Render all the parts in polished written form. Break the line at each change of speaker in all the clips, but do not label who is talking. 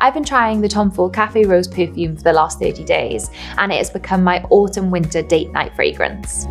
I've been trying the Tom Ford Cafe Rose perfume for the last 30 days, and it has become my autumn-winter date night fragrance.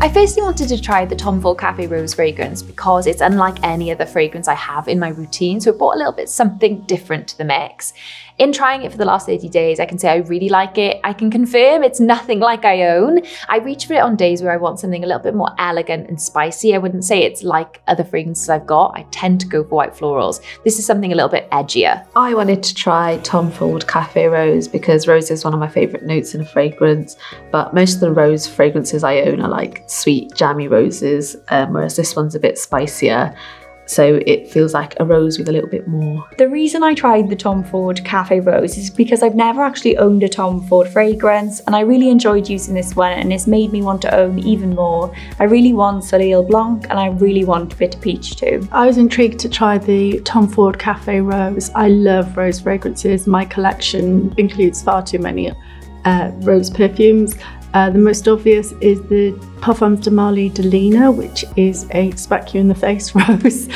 I firstly wanted to try the Tom Ford Cafe Rose fragrance because it's unlike any other fragrance I have in my routine, so it brought a little bit something different to the mix. In trying it for the last 30 days, I can say I really like it. I can confirm it's nothing like I own. I reach for it on days where I want something a little bit more elegant and spicy. I wouldn't say it's like other fragrances I've got. I tend to go for white florals. This is something a little bit edgier.
I wanted to try Tom Ford Cafe Rose because rose is one of my favourite notes in a fragrance, but most of the rose fragrances I own are like sweet, jammy roses, whereas this one's a bit spicier. So it feels like a rose with a little bit more.
The reason I tried the Tom Ford Cafe Rose is because I've never actually owned a Tom Ford fragrance, and I really enjoyed using this one, and it's made me want to own even more. I really want Soleil Blanc, and I really want Bitter Peach too.
I was intrigued to try the Tom Ford Cafe Rose. I love rose fragrances. My collection includes far too many rose perfumes. The most obvious is the Parfum de Marly de Lina, which is a smack you in the face rose.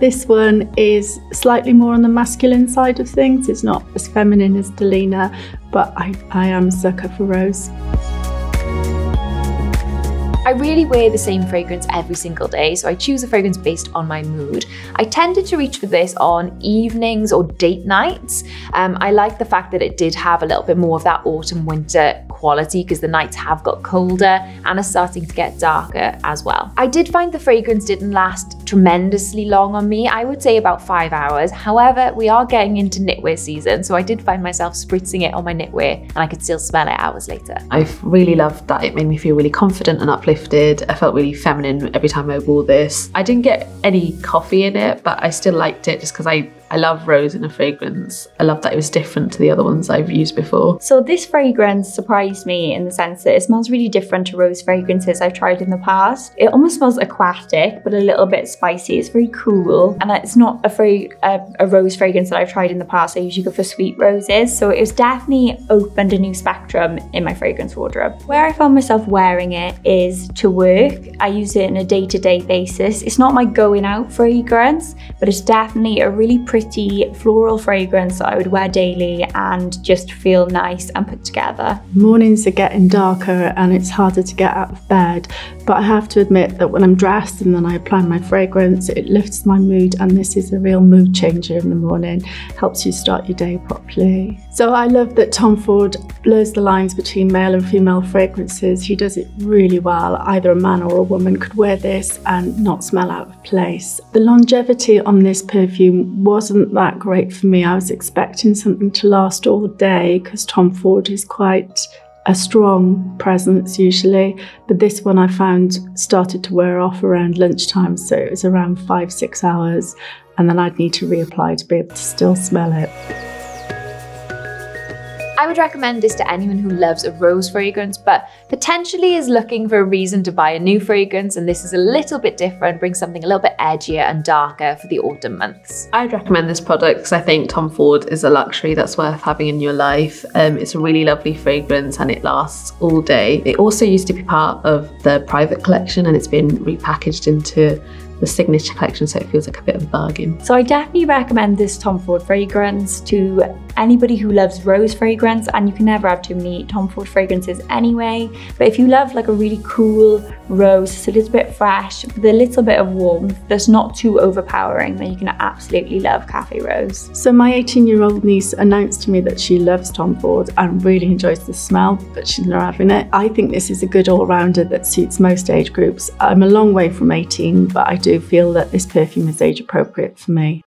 This one is slightly more on the masculine side of things. It's not as feminine as de Lina, but I am a sucker for rose.
I really wear the same fragrance every single day, so I choose a fragrance based on my mood. I tended to reach for this on evenings or date nights. I like the fact that it did have a little bit more of that autumn-winter quality because the nights have got colder and are starting to get darker as well. I did find the fragrance didn't last tremendously long on me. I would say about 5 hours. However, we are getting into knitwear season, so I did find myself spritzing it on my knitwear and I could still smell it hours later.
I've really loved that. It made me feel really confident and uplifted. I felt really feminine every time I wore this. I didn't get any coffee in it, but I still liked it just because I love rose in a fragrance. I love that it was different to the other ones I've used before.
So this fragrance surprised me in the sense that it smells really different to rose fragrances I've tried in the past. It almost smells aquatic, but a little bit spicy. It's very cool. And it's not a rose fragrance that I've tried in the past. I usually go for sweet roses. So it was definitely opened a new spectrum in my fragrance wardrobe. Where I found myself wearing it is to work. I use it on a day-to-day basis. It's not my going out fragrance, but it's definitely a really pretty floral fragrance that I would wear daily and just feel nice and put together.
Mornings are getting darker and it's harder to get out of bed, but I have to admit that when I'm dressed and then I apply my fragrance, it lifts my mood, and this is a real mood changer in the morning. Helps you start your day properly. So I love that Tom Ford blurs the lines between male and female fragrances. He does it really well. Either a man or a woman could wear this and not smell out of place. The longevity on this perfume wasn't that great for me. I was expecting something to last all day because Tom Ford is quite a strong presence usually, but this one I found started to wear off around lunchtime, so it was around 5-6 hours, and then I'd need to reapply to be able to still smell it.
I would recommend this to anyone who loves a rose fragrance but potentially is looking for a reason to buy a new fragrance, and this is a little bit different, brings something a little bit edgier and darker for the autumn months.
I'd recommend this product because I think Tom Ford is a luxury that's worth having in your life. It's a really lovely fragrance and it lasts all day. It also used to be part of the private collection and it's been repackaged into the signature collection, so it feels like a bit of a bargain.
So I definitely recommend this Tom Ford fragrance to anybody who loves rose fragrance, and you can never have too many Tom Ford fragrances anyway. But if you love like a really cool rose, it's a little bit fresh, with a little bit of warmth that's not too overpowering, then you can absolutely love Cafe Rose.
So my 18-year-old niece announced to me that she loves Tom Ford and really enjoys the smell, but she's not having it. I think this is a good all-rounder that suits most age groups. I'm a long way from 18, but I do feel that this perfume is age appropriate for me.